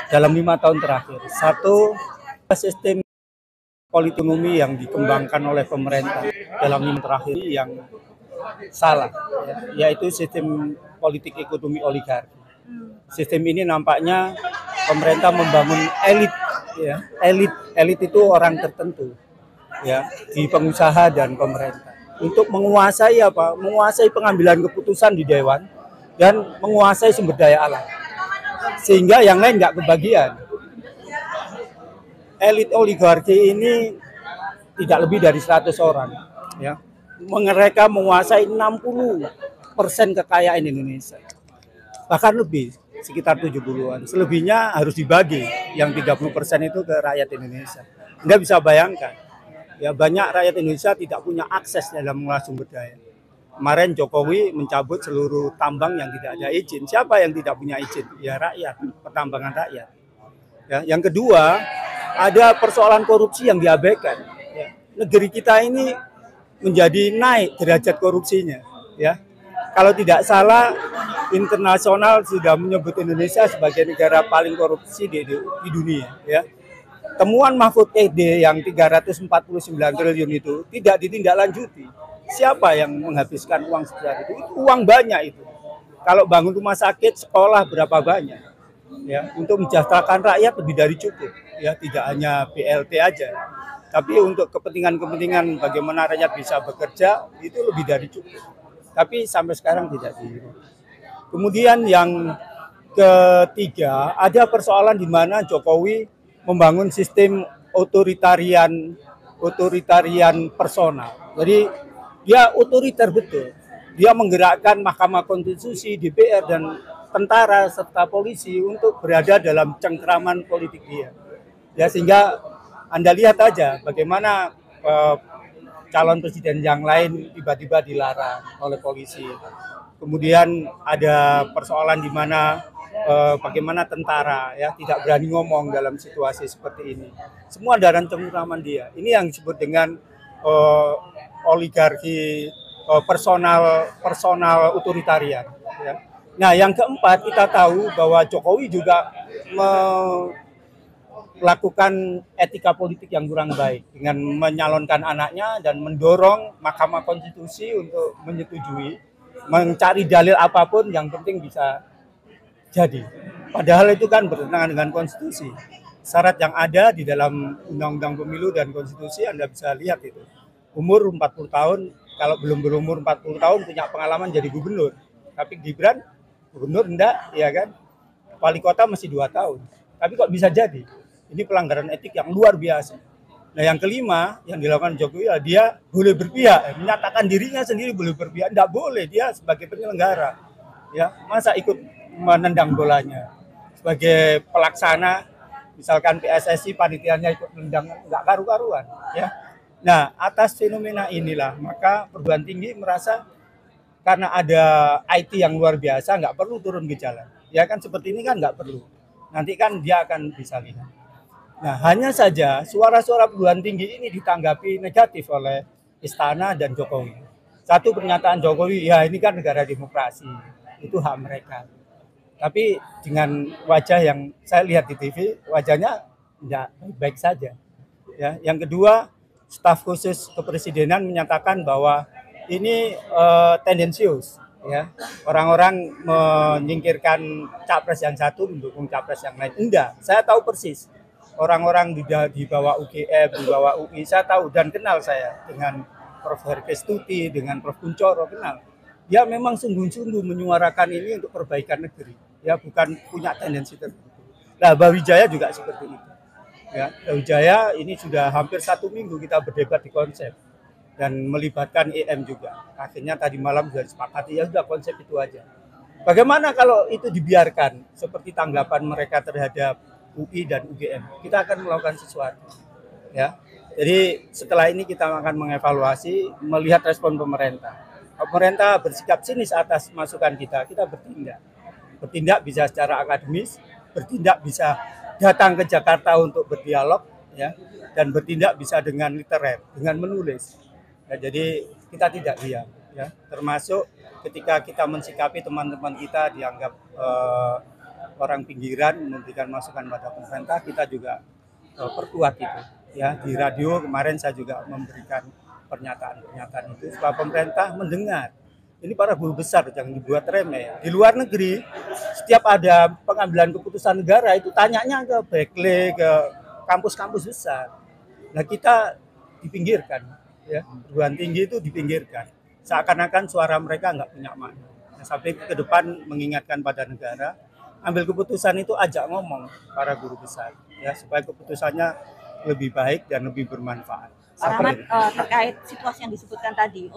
dalam 5 tahun terakhir. Satu, sistem politonomi yang dikembangkan oleh pemerintah dalam 5 tahun terakhir yang salah, yaitu sistem politik ekonomi oligarki. Sistem ini nampaknya pemerintah membangun elit, elit itu orang tertentu, di pengusaha dan pemerintah untuk menguasai menguasai pengambilan keputusan di dewan dan menguasai sumber daya alam, sehingga yang lain nggak kebagian. Elit oligarki ini tidak lebih dari 100 orang, mereka menguasai 60% kekayaan Indonesia, bahkan lebih, sekitar 70-an. Selebihnya harus dibagi, yang 30% itu ke rakyat Indonesia. Anda bisa bayangkan, banyak rakyat Indonesia tidak punya akses dalam mengolah sumber daya. Kemarin Jokowi mencabut seluruh tambang yang tidak ada izin. Siapa yang tidak punya izin? Ya rakyat, pertambangan rakyat. Yang kedua, ada persoalan korupsi yang diabaikan. Negeri kita ini menjadi naik derajat korupsinya. Kalau tidak salah, internasional sudah menyebut Indonesia sebagai negara paling korupsi di dunia. Temuan Mahfud MD yang 349 triliun itu tidak ditindaklanjuti. Siapa yang menghabiskan uang sebesar itu? Itu uang banyak itu. Kalau bangun rumah sakit, sekolah berapa banyak? Untuk mensejahterakan rakyat lebih dari cukup. Tidak hanya BLT aja, tapi untuk kepentingan-kepentingan bagaimana rakyat bisa bekerja itu lebih dari cukup. Tapi sampai sekarang tidak diurus. Kemudian yang ketiga, ada persoalan di mana Jokowi membangun sistem otoritarian personal. Jadi dia otoriter betul. Dia menggerakkan Mahkamah Konstitusi, DPR dan tentara serta polisi untuk berada dalam cengkeraman politik dia. Sehingga Anda lihat aja bagaimana calon presiden yang lain tiba-tiba dilarang oleh polisi. Kemudian ada persoalan di mana bagaimana tentara tidak berani ngomong dalam situasi seperti ini. Semua dalam cengkeraman dia. Ini yang disebut dengan oligarki personal otoritarian. Nah, yang keempat, kita tahu bahwa Jokowi juga melakukan etika politik yang kurang baik dengan menyalonkan anaknya dan mendorong Mahkamah Konstitusi untuk menyetujui, mencari dalil apapun yang penting bisa jadi. Padahal itu kan bertentangan dengan konstitusi. Syarat yang ada di dalam Undang-Undang Pemilu dan Konstitusi Anda bisa lihat itu. Umur 40 tahun, kalau belum berumur 40 tahun punya pengalaman jadi gubernur. Tapi Gibran gubernur enggak, wali kota masih 2 tahun. Tapi kok bisa jadi? Ini pelanggaran etik yang luar biasa. Nah, yang kelima yang dilakukan Jokowi, dia boleh berpihak, menyatakan dirinya sendiri boleh berpihak. Enggak boleh, dia sebagai penyelenggara. Masa ikut menendang bolanya? Sebagai pelaksana, misalkan PSSI panitianya ikut menendang, enggak karu-karuan. Nah, atas fenomena inilah, maka perguruan tinggi merasa karena ada IT yang luar biasa, nggak perlu turun ke jalan. Seperti ini kan nggak perlu. Nanti kan dia akan bisa lihat. Nah, hanya saja suara-suara perguruan tinggi ini ditanggapi negatif oleh Istana dan Jokowi. Satu, pernyataan Jokowi, ini kan negara demokrasi, itu hak mereka. Tapi dengan wajah yang saya lihat di TV, wajahnya tidak baik saja. Yang kedua, staf khusus kepresidenan menyatakan bahwa ini tendensius. Orang-orang menyingkirkan capres yang satu mendukung capres yang lain. Enggak, saya tahu persis. Orang-orang di bawah UGM, di bawah UI, saya tahu dan kenal saya dengan Prof. Herkestuti, dengan Prof. Kuncoro, kenal. Dia memang sungguh-sungguh menyuarakan ini untuk perbaikan negeri. Bukan punya tendensi tertentu. Nah, Brawijaya juga seperti itu. Brawijaya ini sudah hampir 1 minggu kita berdebat di konsep dan melibatkan EM juga. Akhirnya tadi malam sudah disepakati, sudah konsep itu aja. Bagaimana kalau itu dibiarkan seperti tanggapan mereka terhadap UI dan UGM? Kita akan melakukan sesuatu. Jadi setelah ini kita akan mengevaluasi, melihat respon pemerintah. Pemerintah bersikap sinis atas masukan kita bertindak. Bertindak bisa secara akademis, bertindak bisa datang ke Jakarta untuk berdialog, dan bertindak bisa dengan literer, dengan menulis. Jadi kita tidak diam, termasuk ketika kita mensikapi teman-teman kita dianggap orang pinggiran memberikan masukan pada pemerintah, kita juga perkuat itu. Ya, di radio kemarin saya juga memberikan pernyataan-pernyataan itu supaya pemerintah mendengar. Ini para guru besar, jangan dibuat remeh. Di luar negeri, setiap ada pengambilan keputusan negara itu tanyanya ke Berkeley, ke kampus-kampus besar. Nah, kita dipinggirkan, ya, perguruan tinggi itu dipinggirkan. Seakan-akan suara mereka nggak punya makna. Nah, sampai ke depan mengingatkan pada negara, ambil keputusan itu ajak ngomong para guru besar, ya, supaya keputusannya lebih baik dan lebih bermanfaat. Pak Rahmat, terkait situasi yang disebutkan tadi,